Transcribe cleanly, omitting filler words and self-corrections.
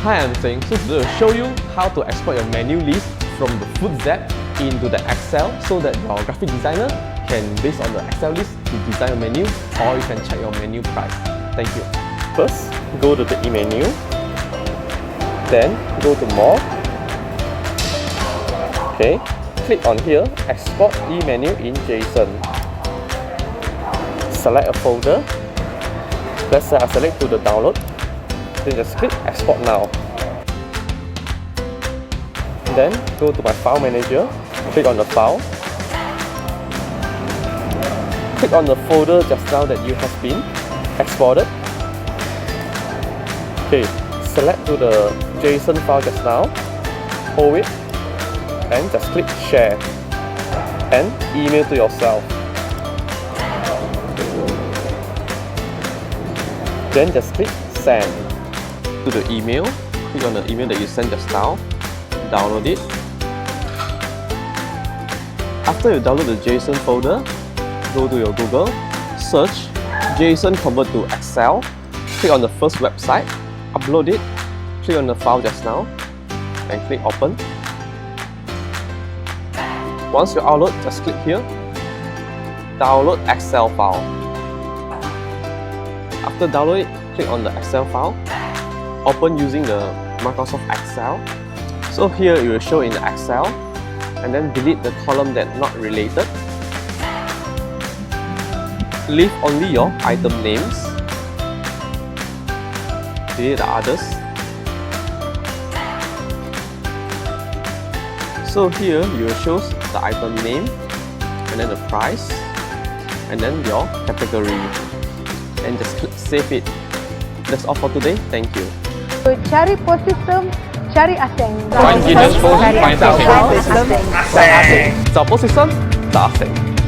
Hi, I'm Seng. So today I'll show you how to export your menu list from the FoodZaps into the Excel so that your graphic designer can, based on the Excel list, to design a menu, or you can check your menu price. Thank you. First, go to the e-menu, then go to More. Okay, click on here, Export e-menu in JSON. Select a folder. Let's say I select to the download. Then just click Export Now. Then go to my File Manager, click on the file. Click on the folder just now that you have been exported. Okay, select to the JSON file just now, hold it, and just click Share and email to yourself. Then just click Send. To the email, click on the email that you sent just now, download it. After you download the JSON folder, go to your Google, search JSON convert to Excel, click on the first website, upload it, click on the file just now, and click Open. Once you upload, just click here, Download Excel file. After download it, click on the Excel file, open using the Microsoft Excel. So here it will show in the Excel, and then delete the column that not related. Leave only your item names. Delete the others. So here you will show the item name, and then the price, and then your category. And just click Save it. That's all for today. Thank you. So, cari post system, cari asing. Find Genius Phone, find Asing. Asing.找post system,找Asing.